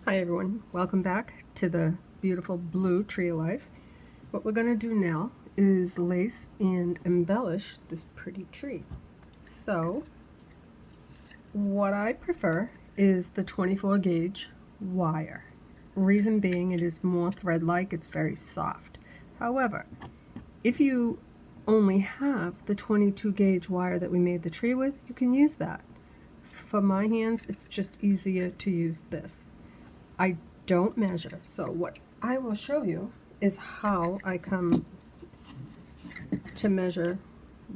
Hi everyone, welcome back to the beautiful blue tree of life. What we're going to do now is lace and embellish this pretty tree. So what I prefer is the 24 gauge wire. Reason being, it is more thread-like, it's very soft. However, if you only have the 22 gauge wire that we made the tree with, you can use that. For my hands, it's just easier to use this. I don't measure, so what I will show you is how I come to measure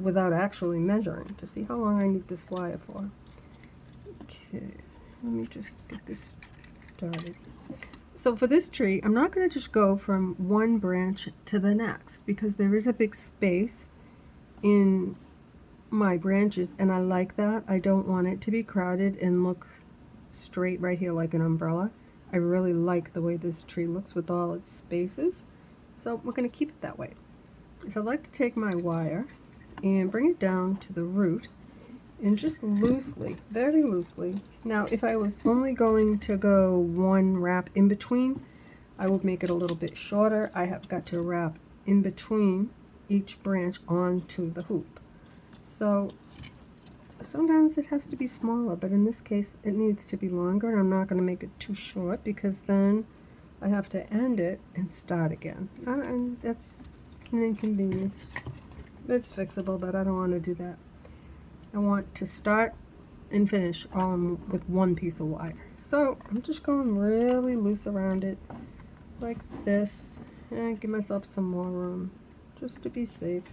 without actually measuring to see how long I need this wire for. Okay, let me just get this started. So for this tree, I'm not going to just go from one branch to the next because there is a big space in my branches and I like that. I don't want it to be crowded and look straight right here like an umbrella. I really like the way this tree looks with all its spaces, so we're going to keep it that way. So I'd like to take my wire and bring it down to the root and just loosely, very loosely. Now if I was only going to go one wrap in between, I would make it a little bit shorter. I have got to wrap in between each branch onto the hoop. So sometimes it has to be smaller, but in this case it needs to be longer, and I'm not going to make it too short because then I have to end it and start again. And that's an inconvenience. It's fixable, but I don't want to do that. I want to start and finish all with one piece of wire. So I'm just going really loose around it like this and give myself some more room just to be safe.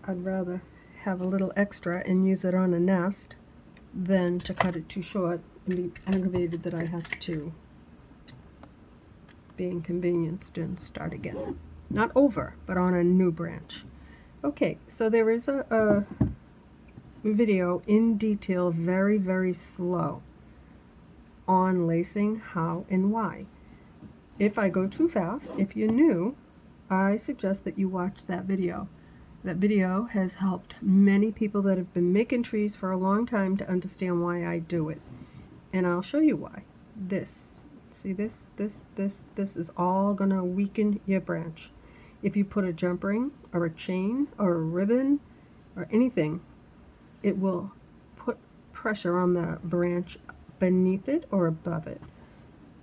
I'd rather have a little extra and use it on a nest than to cut it too short and be aggravated that I have to be inconvenienced and start again. Not over, but on a new branch. Okay, so there is a video in detail, very slow, on lacing, how and why. If I go too fast, if you're new, I suggest that you watch that video. That video has helped many people that have been making trees for a long time to understand why I do it. And I'll show you why. See this is all gonna weaken your branch. If you put a jump ring or a chain or a ribbon or anything, it will put pressure on the branch beneath it or above it.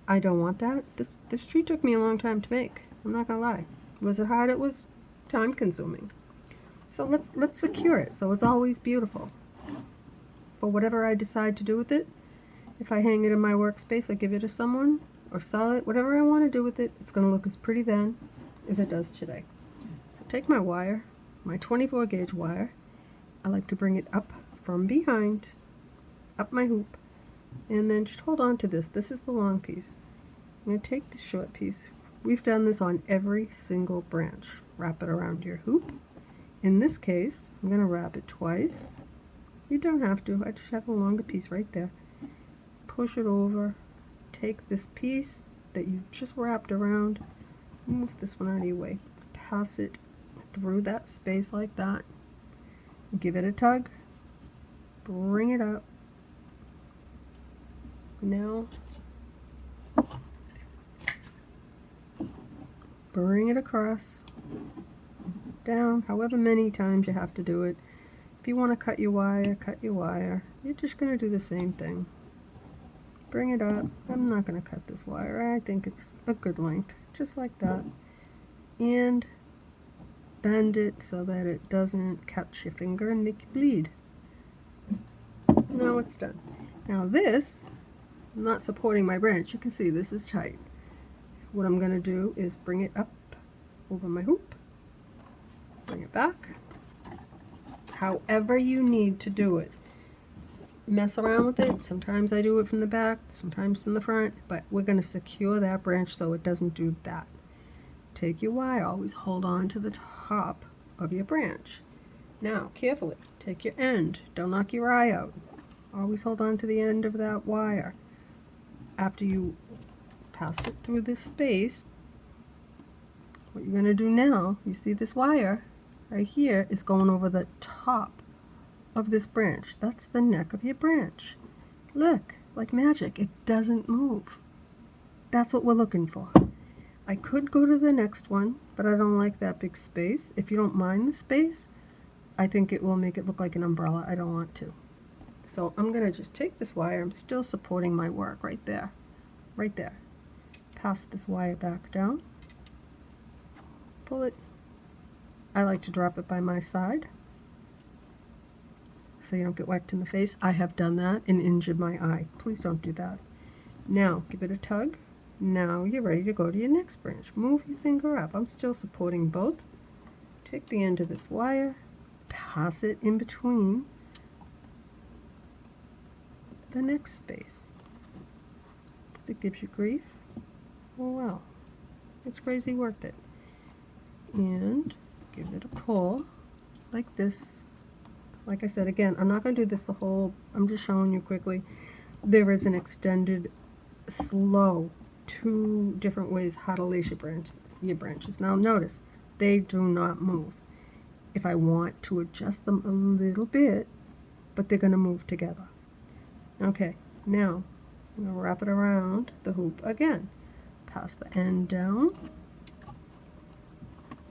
I don't want that. This tree took me a long time to make. I'm not gonna lie. Was it hard? It was time consuming. So let's secure it so it's always beautiful. For whatever I decide to do with it, if I hang it in my workspace or give it to someone or sell it, whatever I want to do with it, it's going to look as pretty then as it does today. So take my wire, my 24 gauge wire. I like to bring it up from behind, up my hoop, and then just hold on to this. This is the long piece. I'm going to take the short piece. We've done this on every single branch. Wrap it around your hoop. In this case, I'm going to wrap it twice. You don't have to. I just have a longer piece right there. Push it over. Take this piece that you just wrapped around. Move this one out of your way. Pass it through that space like that. Give it a tug. Bring it up. Now, bring it across. Down, however many times you have to do it. If you want to cut your wire, cut your wire. You're just going to do the same thing. Bring it up. I'm not going to cut this wire. I think it's a good length, just like that. And bend it so that it doesn't catch your finger and make you bleed. Now it's done. Now this, I'm not supporting my branch. You can see this is tight. What I'm going to do is bring it up over my hoop. Bring it back. However you need to do it. Mess around with it. Sometimes I do it from the back, sometimes from the front, but we're going to secure that branch so it doesn't do that. Take your wire. Always hold on to the top of your branch. Now, carefully, take your end. Don't knock your eye out. Always hold on to the end of that wire. After you pass it through this space, what you're going to do now, you see this wire right here is going over the top of this branch. That's the neck of your branch. Look, like magic. It doesn't move. That's what we're looking for. I could go to the next one, but I don't like that big space. If you don't mind the space, I think it will make it look like an umbrella. I don't want to. So I'm going to just take this wire. I'm still supporting my work right there. Right there. Pass this wire back down. Pull it. I like to drop it by my side so you don't get whacked in the face. I have done that and injured my eye. Please don't do that. Now give it a tug. Now you're ready to go to your next branch. Move your finger up. I'm still supporting both. Take the end of this wire, pass it in between the next space. If it gives you grief, oh well, it's crazy worth it. And give it a pull like this. Like I said, again, I'm not going to do this the whole, I'm just showing you quickly. There is an extended, slow, 2 different ways how to lace your branches. Now notice, they do not move. If I want to adjust them a little bit, but they're going to move together. Okay, now I'm going to wrap it around the hoop again. Pass the end down.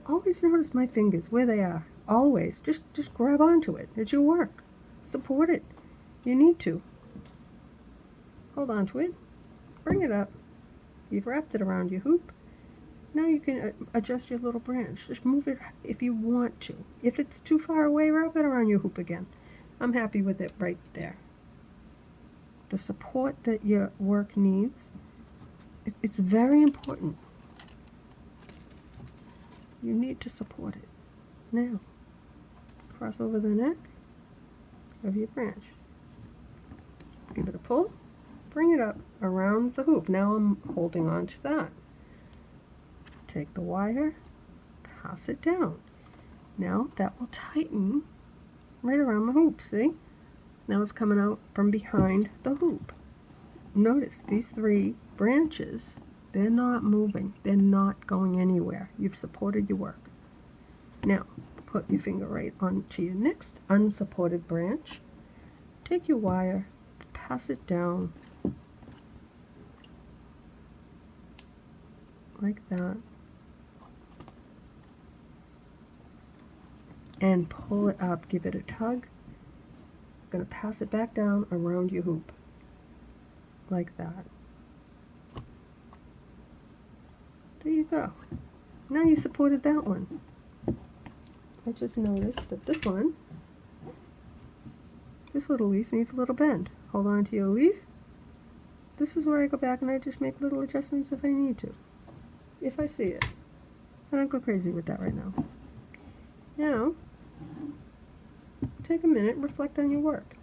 Always notice my fingers, where they are. Always. Just grab onto it. It's your work. Support it. You need to. Hold on to it. Bring it up. You've wrapped it around your hoop. Now you can adjust your little branch. Just move it if you want to. If it's too far away, wrap it around your hoop again. I'm happy with it right there. The support that your work needs, it's very important. You need to support it. Now, cross over the neck of your branch. Give it a pull. Bring it up around the hoop. Now I'm holding on to that. Take the wire, pass it down. Now that will tighten right around the hoop, see? Now it's coming out from behind the hoop. Notice these 3 branches, they're not moving. They're not going anywhere. You've supported your work. Now, put your finger right onto your next unsupported branch. Take your wire, pass it down like that, and pull it up. Give it a tug. I'm going to pass it back down around your hoop like that. There you go. Now you supported that one. I just noticed that this one, this little leaf needs a little bend. Hold on to your leaf. This is where I go back and I just make little adjustments if I need to. If I see it. I don't go crazy with that right now. Now, take a minute, reflect on your work.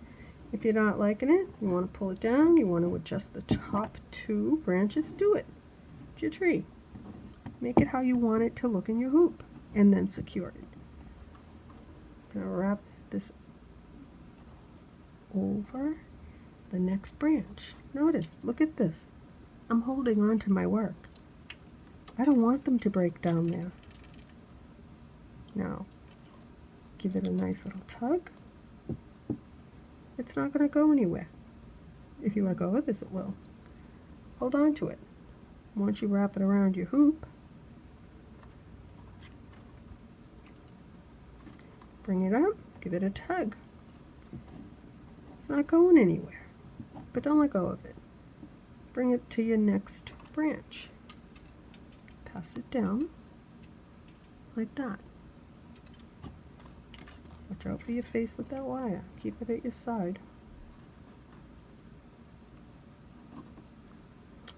If you're not liking it, you want to pull it down, you want to adjust the top 2 branches, do it. It's your tree. Make it how you want it to look in your hoop, and then secure it. I'm going to wrap this over the next branch. Notice, look at this. I'm holding on to my work. I don't want them to break down there. Now, give it a nice little tug. It's not going to go anywhere. If you let go of this, it will. Hold on to it. Once you wrap it around your hoop, bring it up, give it a tug. It's not going anywhere, but don't let go of it. Bring it to your next branch. Pass it down like that. Watch out for your face with that wire. Keep it at your side.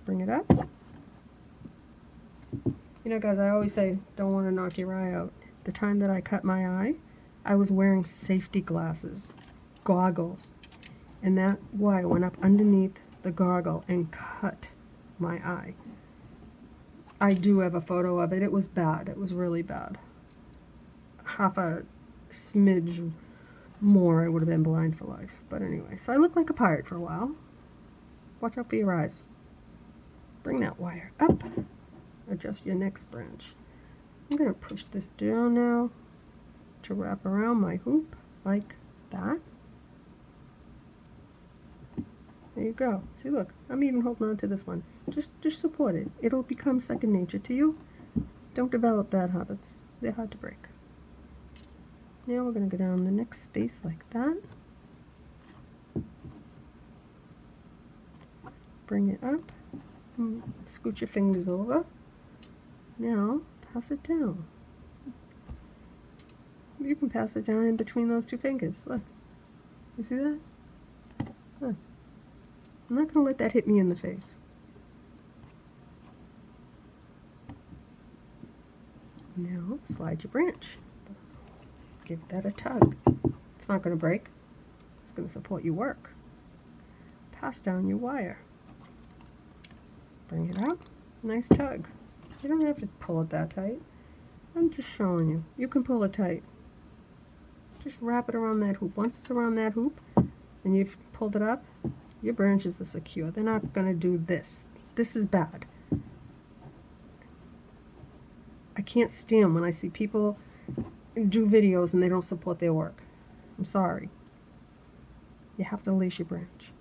Bring it up. You know, guys, I always say, don't want to knock your eye out. The time that I cut my eye, I was wearing safety glasses, goggles, and that wire went up underneath the goggle and cut my eye. I do have a photo of it. It was bad. It was really bad. Half a smidge more, I would have been blind for life. But anyway, so I looked like a pirate for a while. Watch out for your eyes. Bring that wire up. Adjust your next branch. I'm going to push this down now to wrap around my hoop like that. There There you go. See, look, I'm even holding on to this one. Just support it. It'll become second nature to you. Don't develop bad habits. They're hard to break. Now we're going to go down the next space like that. Bring it up. Scoot your fingers over. Now, pass it down. You can pass it down in between those two fingers. Look. You see that? Look. I'm not going to let that hit me in the face. Now, slide your branch. Give that a tug. It's not going to break. It's going to support your work. Pass down your wire. Bring it up. Nice tug. You don't have to pull it that tight. I'm just showing you. You can pull it tight. Just wrap it around that hoop. Once it's around that hoop and you've pulled it up, your branches are secure. They're not going to do this. This is bad. I can't stand when I see people do videos and they don't support their work. I'm sorry. You have to lace your branch.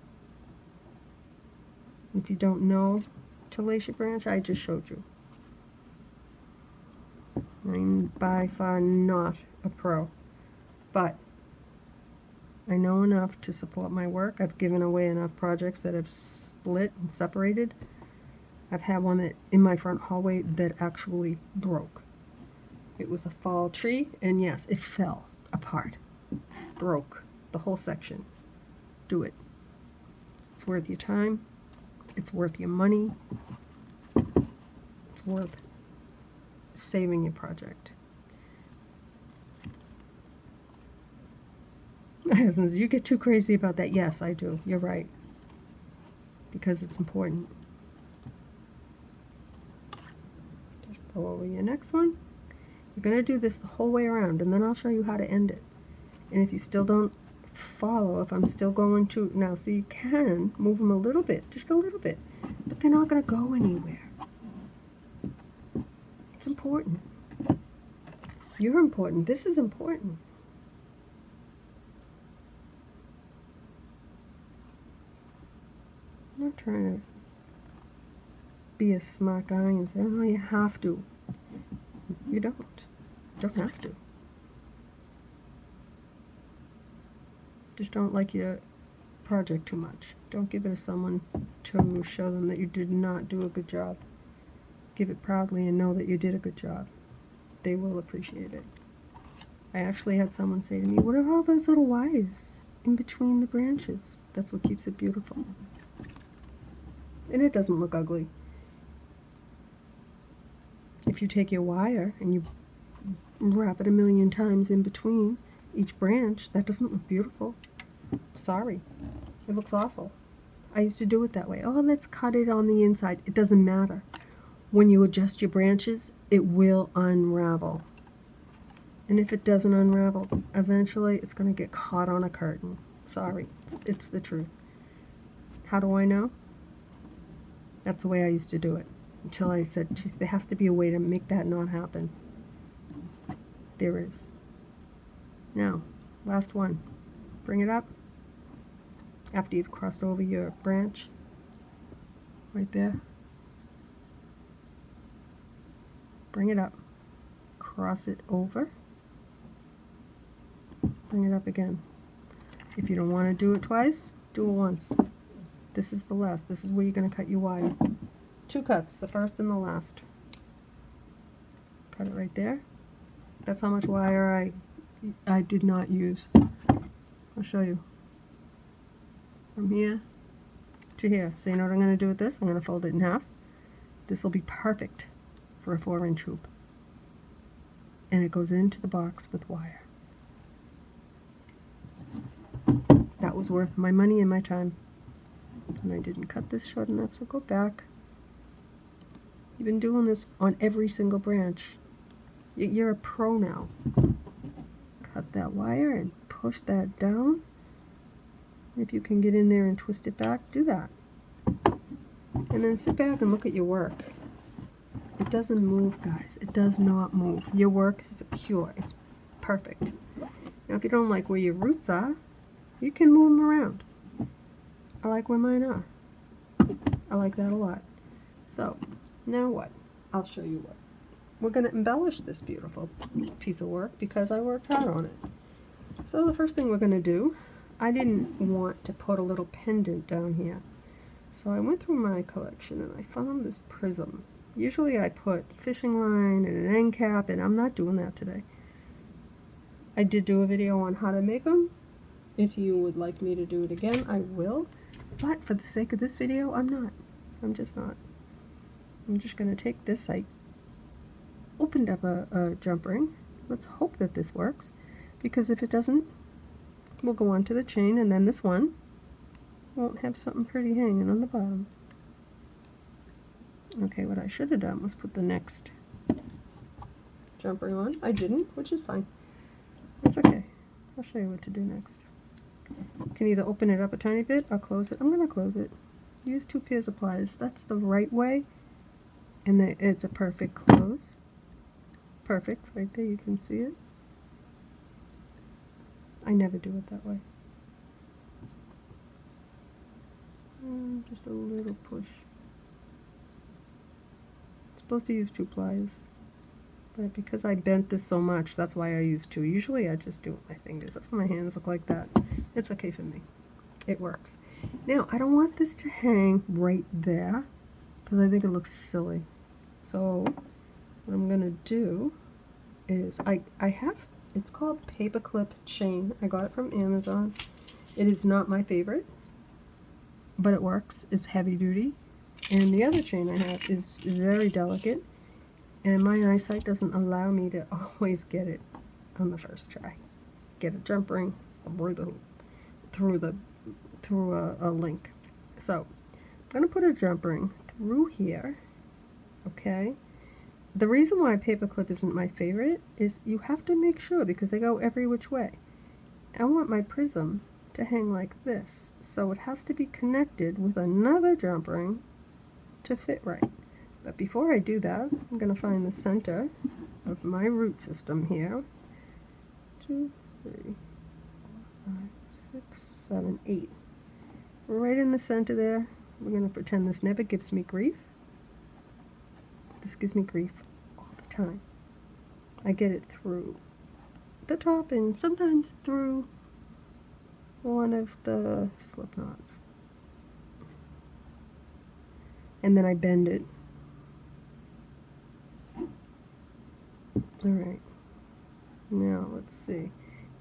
If you don't know to lace your branch, I just showed you. I'm by far not a pro, but I know enough to support my work. I've given away enough projects that have split and separated. I've had one that in my front hallway that actually broke. It was a fall tree, and yes, it fell apart. Broke the whole section. Do it. It's worth your time. It's worth your money. It's worth saving your project. My husband says, you get too crazy about that. Yes, I do. You're right. Because it's important. Just go over your next one. You're going to do this the whole way around, and then I'll show you how to end it. And if you still don't follow, if I'm still going to, now see, you can move them a little bit, just a little bit, but they're not going to go anywhere. It's important. You're important. This is important. I'm not trying to be a smart guy and say, oh, you have to. You don't. You don't have to. Just don't like your project too much. Don't give it to someone to show them that you did not do a good job. Give it proudly and know that you did a good job. They will appreciate it. I actually had someone say to me, what are all those little wires in between the branches? That's what keeps it beautiful. And it doesn't look ugly. If you take your wire and you wrap it a million times in between each branch, that doesn't look beautiful. Sorry. It looks awful. I used to do it that way. Oh, let's cut it on the inside. It doesn't matter. When you adjust your branches, it will unravel. And if it doesn't unravel, eventually it's going to get caught on a curtain. Sorry. It's the truth. How do I know? That's the way I used to do it. Until I said, geez, there has to be a way to make that not happen. There is. Now, last one. Bring it up. After you've crossed over your branch. Right there. Bring it up. Cross it over. Bring it up again. If you don't want to do it twice, do it once. This is the last. This is where you're going to cut your wire. 2 cuts, the first and the last. Cut it right there. That's how much wire I did not use. I'll show you. From here to here. So you know what I'm going to do with this? I'm going to fold it in half. This will be perfect for a 4-inch hoop. And it goes into the box with wire. That was worth my money and my time. And I didn't cut this short enough, so go back. You've been doing this on every single branch. You're a pro now. Cut that wire and push that down. If you can get in there and twist it back, do that. And then sit back and look at your work. It doesn't move, guys. It does not move. Your work is secure. It's perfect. Now, if you don't like where your roots are, you can move them around. I like where mine are. I like that a lot. So, now what? I'll show you what. We're going to embellish this beautiful piece of work because I worked hard on it. So the first thing we're going to do, I didn't want to put a little pendant down here. So I went through my collection and I found this prism. Usually I put fishing line and an end cap, and I'm not doing that today. I did do a video on how to make them. If you would like me to do it again, I will. But for the sake of this video, I'm not. I'm just not. I'm just going to take this. I opened up a jump ring. Let's hope that this works, because if it doesn't, we'll go on to the chain, and then this one won't have something pretty hanging on the bottom. Okay, what I should have done was put the next jump ring on. I didn't, which is fine. It's okay. I'll show you what to do next. You can either open it up a tiny bit or close it. I'm going to close it. Use 2 pairs of pliers. That's the right way, and it's a perfect close. Perfect. Right there, you can see it. I never do it that way. Just a little push. Supposed to use 2 pliers, but because I bent this so much, that's why I use 2. Usually I just do it with my fingers. That's why my hands look like that. It's okay for me. It works. Now, I don't want this to hang right there because I think it looks silly. So what I'm gonna do is I have, it's called paperclip chain. I got it from Amazon. It is not my favorite, but it works. It's heavy duty. And the other chain I have is very delicate, and my eyesight doesn't allow me to always get it on the first try. Get a jump ring through a link. So I'm going to put a jump ring through here. Okay. The reason why paperclip isn't my favorite is you have to make sure, because they go every which way. I want my prism to hang like this, so it has to be connected with another jump ring to fit right. But before I do that, I'm going to find the center of my root system here. 2, 3, 4, 5, 6, 7, 8. Right in the center there. We're going to pretend this never gives me grief. This gives me grief all the time. I get it through the top and sometimes through one of the slip knots. And then I bend it. Alright. Now let's see.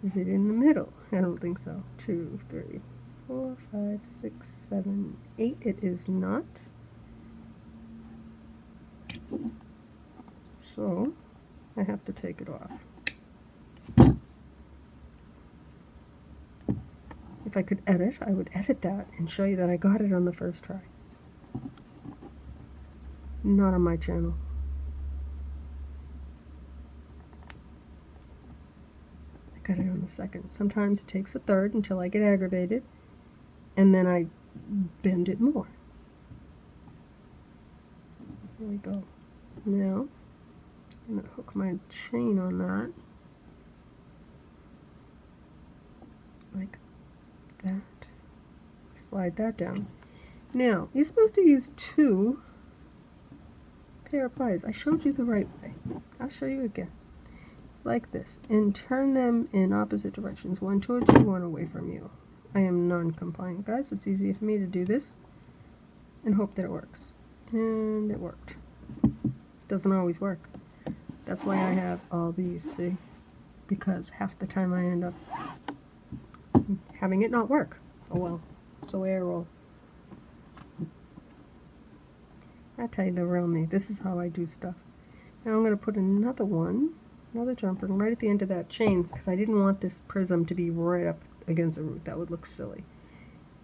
Is it in the middle? I don't think so. 2, 3, 4, 5, 6, 7, 8. It is not. So I have to take it off. If I could edit, I would edit that and show you that I got it on the first try. Not on my channel. I got it on the second. Sometimes it takes a third until I get aggravated, and then I bend it more. There we go. Now, I'm going to hook my chain on that. Like that. Slide that down. Now, you're supposed to use 2 pair of pliers. I showed you the right way. I'll show you again. Like this. And turn them in opposite directions. One towards you, one away from you. I am non-compliant, guys. It's easier for me to do this and hope that it works. And it worked. Doesn't always work. That's why I have all these, see? Because half the time I end up having it not work. Oh well. It's the way I roll. I tell you the real me. This is how I do stuff. Now I'm going to put another jump ring right at the end of that chain, because I didn't want this prism to be right up against the root. That would look silly.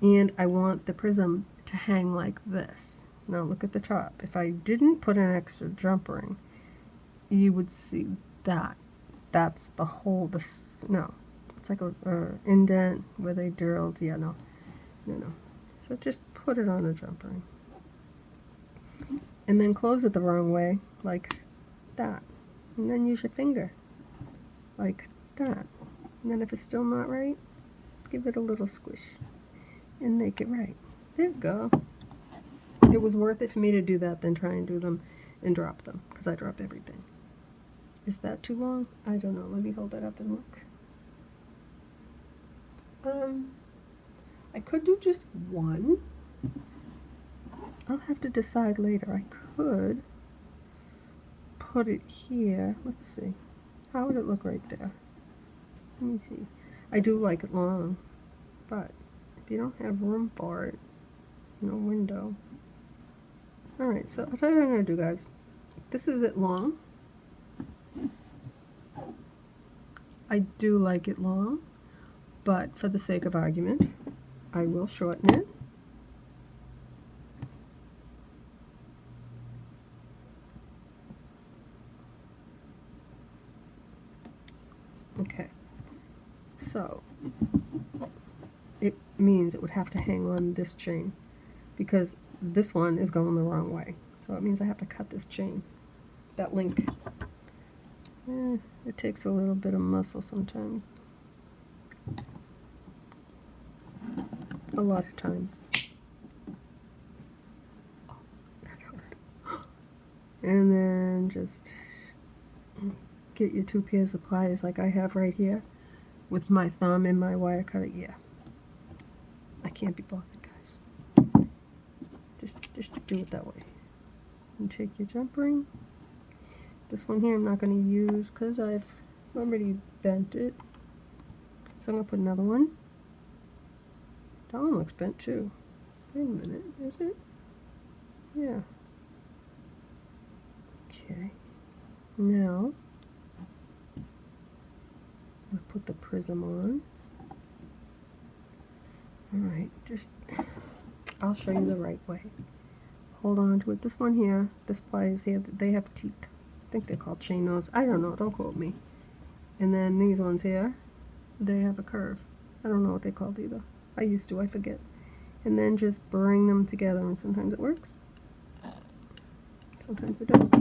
And I want the prism to hang like this. Now look at the top. If I didn't put an extra jump ring, you would see that. That's the hole. No. It's like a indent where they drilled. Yeah, no. So just put it on a jump ring. And then close it the wrong way, like that. And then use your finger, like that. And then if it's still not right, just give it a little squish and make it right. There you go. It was worth it for me to do that than try and do them and drop them, because I drop everything. Is that too long? I don't know. Let me hold that up and look. I could do just one. I'll have to decide later. I could put it here. Let's see. How would it look right there? Let me see. I do like it long, but if you don't have room for it, no window. Alright, so I'll tell you what I'm going to do, guys. This is it long. I do like it long, but for the sake of argument, I will shorten it. Okay, so it means it would have to hang on this chain because this one is going the wrong way. So it means I have to cut this chain, that link. It takes a little bit of muscle sometimes. A lot of times. And then just get your 2 pairs of pliers like I have right here with my thumb and my wire cutter. Yeah, I can't be bothered, guys. Just do it that way. And take your jump ring. This one here I'm not going to use because I've already bent it. So I'm going to put another one. That one looks bent too. Wait a minute, is it? Yeah. Okay. Now, I'll put the prism on. Alright, I'll show you the right way. Hold on to it. This one here, this pliers here, they have teeth. I think they're called chain nose. I don't know, don't quote me. And then these ones here, they have a curve. I don't know what they're called either. I used to, I forget. And then just bring them together, and sometimes it works. Sometimes it doesn't.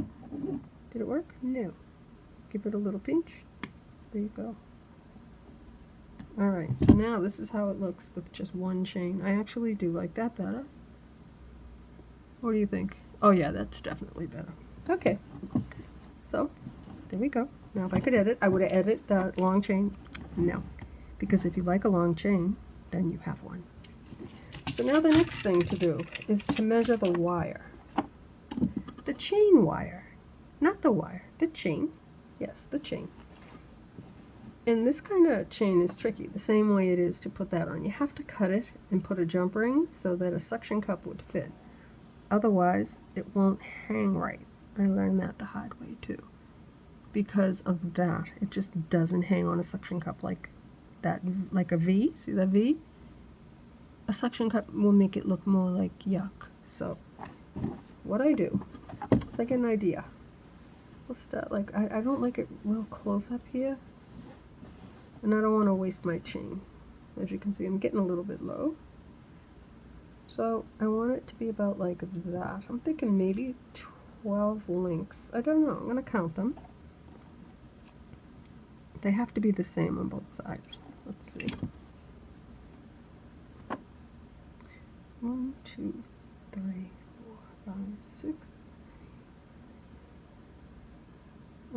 Did it work? No. Give it a little pinch. There you go. Alright, so now this is how it looks with just one chain. I actually do like that better. What do you think? Oh yeah, that's definitely better. Okay. So, there we go. Now if I could edit, I would have edited the long chain. No. Because if you like a long chain, then you have one. So now the next thing to do is to measure the wire. The chain wire. Not the wire, the chain. Yes, the chain. And this kind of chain is tricky, the same way it is to put that on. You have to cut it and put a jump ring so that a suction cup would fit. Otherwise, it won't hang right. I learned that the hard way too. Because of that, it just doesn't hang on a suction cup like that, like a V. See that V? A suction cup will make it look more like yuck. So, what I do, it's like an idea. We'll start, like, I don't like it real close up here. And I don't want to waste my chain. As you can see, I'm getting a little bit low. So, I want it to be about like that. I'm thinking maybe 12 links. I don't know. I'm going to count them. They have to be the same on both sides. Let's see. 1, 2, 3, 4, 5, 6.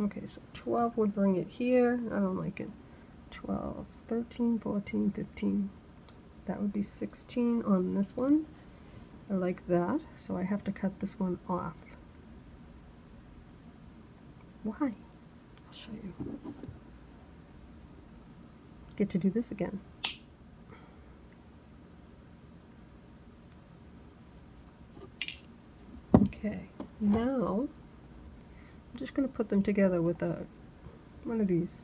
Okay, so 12 would bring it here. I don't like it. 12, 13, 14, 15. That would be 16 on this one. I like that, so I have to cut this one off. Why? I'll show you. Get to do this again. Okay, now I'm just going to put them together with one of these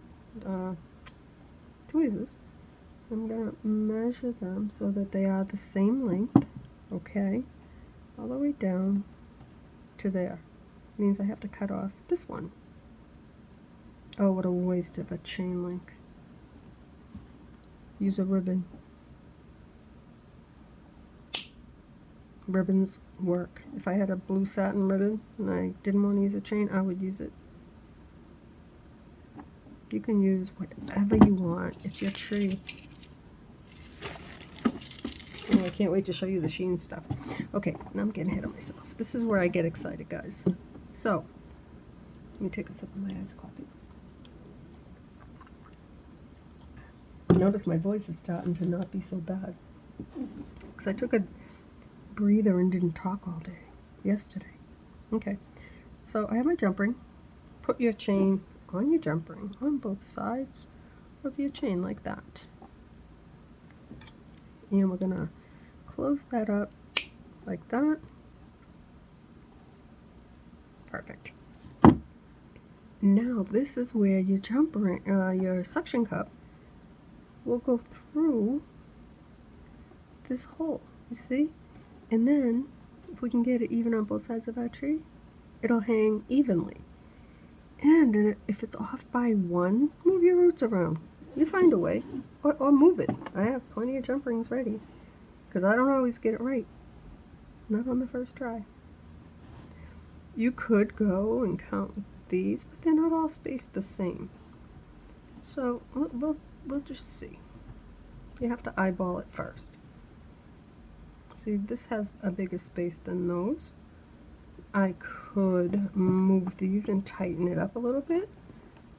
tweezers. I'm going to measure them so that they are the same length, okay, all the way down to there. Means I have to cut off this one. Oh, what a waste of a chain link. Use a ribbon. Ribbons work. If I had a blue satin ribbon and I didn't want to use a chain, I would use it. You can use whatever you want. It's your tree. Oh, I can't wait to show you the Sheen stuff. Okay, now I'm getting ahead of myself. This is where I get excited, guys. So, let me take a sip of my iced coffee. Notice my voice is starting to not be so bad. Because I took a breather and didn't talk all day yesterday. Okay, so I have my jump ring. Put your chain on your jump ring on both sides of your chain like that. And we're going to close that up like that. Perfect. Now this is where your jump ring, your suction cup will go through this hole, you see? And then, if we can get it even on both sides of our tree, it'll hang evenly. And if it's off by one, move your roots around. You find a way, or move it. I have plenty of jump rings ready, because I don't always get it right. Not on the first try. You could go and count these, but they're not all spaced the same. So we'll just see. You have to eyeball it first. See, this has a bigger space than those. I could move these and tighten it up a little bit,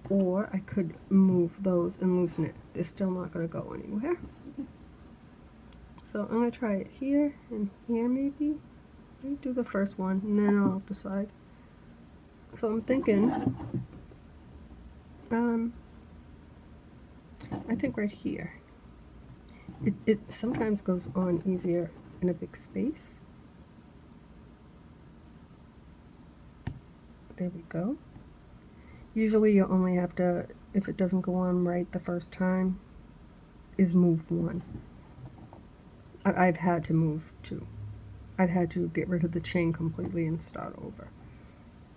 or I could move those and loosen it. They're still not going to go anywhere. So I'm going to try it here and here maybe. Let me do the first one and then I'll decide. So I'm thinking, I think right here. It sometimes goes on easier in a big space. There we go. Usually you only have to, if it doesn't go on right the first time, is move one. I've had to move two. I've had to get rid of the chain completely and start over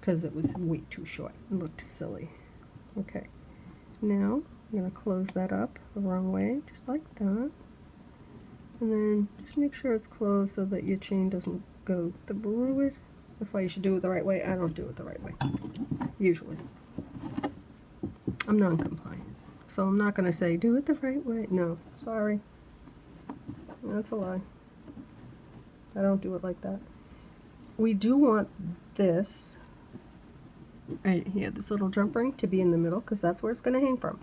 because it was way too short. It looked silly. Okay, now I'm going to close that up the wrong way, just like that. And then just make sure it's closed so that your chain doesn't go through it. That's why you should do it the right way. I don't do it the right way, usually. I'm non-compliant, so I'm not going to say do it the right way. No, sorry. That's a lie. I don't do it like that. We do want this right here, this little jump ring, to be in the middle because that's where it's going to hang from.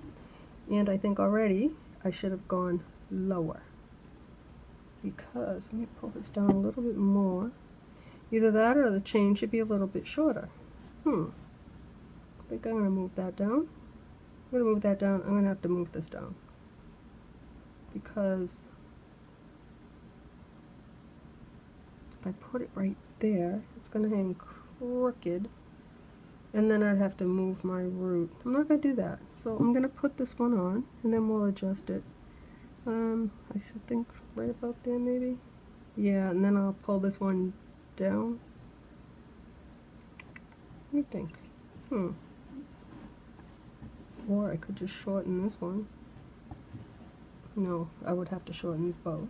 And I think already I should have gone lower because, let me pull this down a little bit more. Either that or the chain should be a little bit shorter. I think I'm going to move that down. I'm going to move that down. I'm going to have to move this down because if I put it right there, it's going to hang crooked, and then I'd have to move my root. I'm not going to do that. So I'm going to put this one on, and then we'll adjust it. I should think right about there maybe. Yeah, and then I'll pull this one down. What do you think? Or I could just shorten this one. No, I would have to shorten both.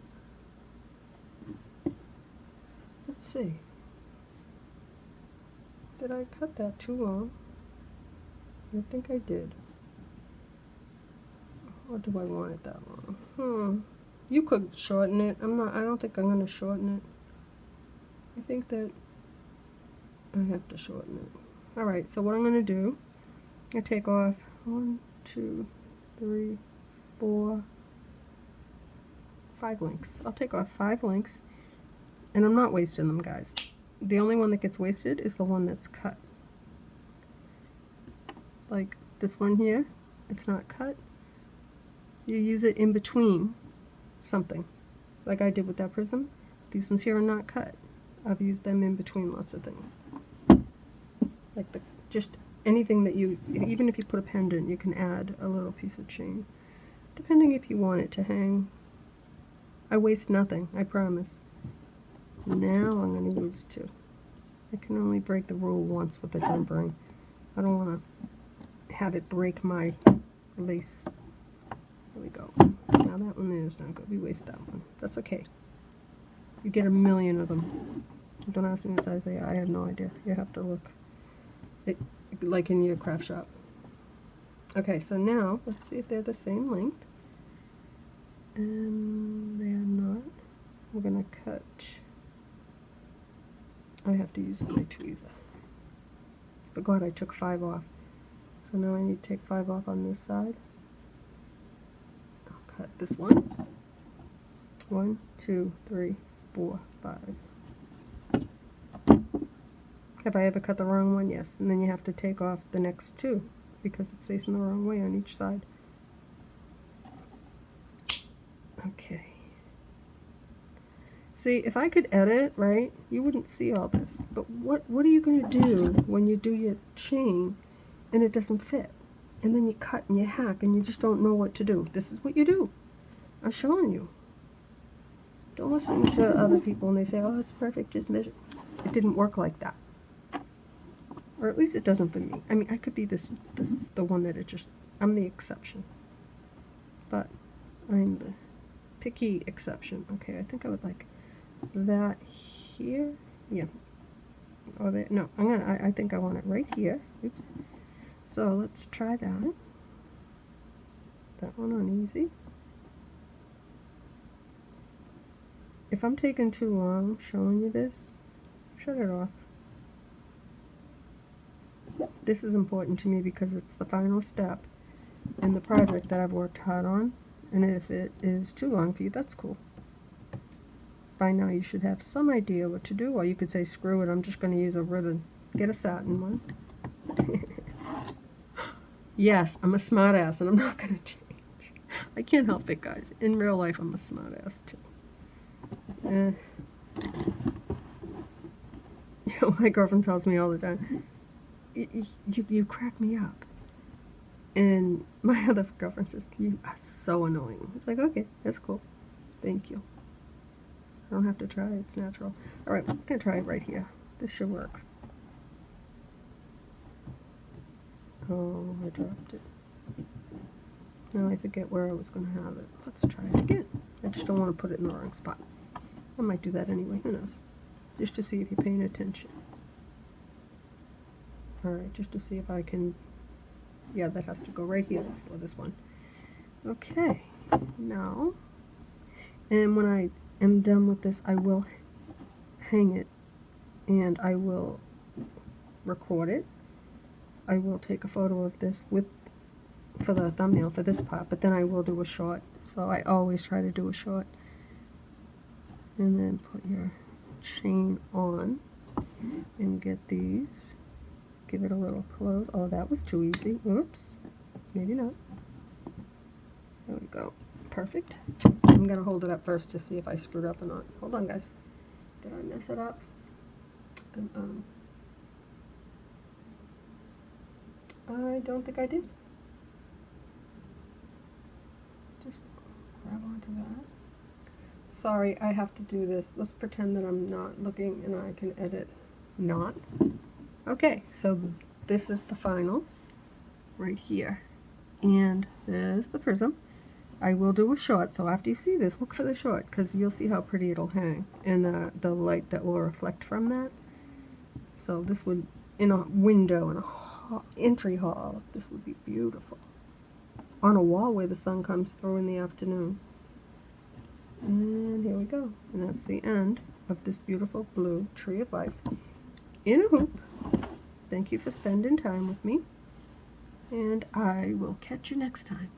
Let's see. Did I cut that too long? I think I did. Or do I want it that long? You could shorten it. I don't think I'm going to shorten it. I think that I have to shorten it. Alright, so what I'm going to do, I take off 1, 2, 3, 4, 5 links. I'll take off 5 links, and I'm not wasting them, guys. The only one that gets wasted is the one that's cut. Like this one here, it's not cut. You use it in between something, like I did with that prism. These ones here are not cut. I've used them in between lots of things. Like just anything that you, even if you put a pendant, you can add a little piece of chain, depending if you want it to hang. I waste nothing, I promise. Now I'm going to use 2. I can only break the rule once with the jump ring. I don't want to have it break my lace. There we go. Now that one is not good. We waste that one. That's okay. You get a million of them. Don't ask me what size they are. I have no idea. You have to look. Like in your craft shop. Okay, so now let's see if they're the same length. And they are not. we're going to cut. I have to use my tweezer. Forgot I took 5 off. So now I need to take 5 off on this side. I'll cut this one. 1, 2, 3, 4, 5. Have I ever cut the wrong one? Yes. And then you have to take off the next 2 because it's facing the wrong way on each side. Okay. See, if I could edit, right, you wouldn't see all this. But what are you going to do when you do your chain and it doesn't fit? And then you cut and you hack and you just don't know what to do. This is what you do. I'm showing you. Don't listen to other people and they say, oh, it's perfect, just measure. It didn't work like that. Or at least it doesn't for me. I mean, I could be the one that I'm the exception. But I'm the picky exception. Okay, I think I would like that here. Yeah. Oh, there. No, I think I want it right here. Oops. So let's try that. That one on easy. If I'm taking too long showing you this, shut it off. This is important to me because it's the final step in the project that I've worked hard on. And if it is too long for you, that's cool. By now you should have some idea what to do, or you could say, screw it, I'm just going to use a ribbon. Get a satin one. Yes, I'm a smart ass and I'm not going to change. I can't help it, guys. In real life, I'm a smart ass too. My girlfriend tells me all the time, you crack me up. And my other girlfriend says, you are so annoying. It's like, okay, that's cool. Thank you. I don't have to try, it's natural. Alright, I'm going to try it right here. This should work. Oh, I dropped it. Now I forget where I was going to have it. Let's try it again. I just don't want to put it in the wrong spot. I might do that anyway, who knows. Just to see if you're paying attention. Alright, just to see if I can... Yeah, that has to go right here for this one. Okay, now... And when I am done with this, I will hang it and I will record it. I will take a photo of this for the thumbnail for this part, but then I will do a short. So I always try to do a short. And then put your chain on and get these. Give it a little close. Oh, that was too easy. Oops. Maybe not. There we go. Perfect. I'm going to hold it up first to see if I screwed up or not. Hold on, guys. Did I mess it up? I don't think I did. Just grab onto that. Sorry, I have to do this. Let's pretend that I'm not looking and I can edit not. Okay, so this is the final right here. And there's the prism. I will do a short, so after you see this, look for the short, because you'll see how pretty it'll hang, and the light that will reflect from that. So this would, in a window, in a entry hall, this would be beautiful. On a wall where the sun comes through in the afternoon. And here we go. And that's the end of this beautiful blue tree of life in a hoop. Thank you for spending time with me, and I will catch you next time.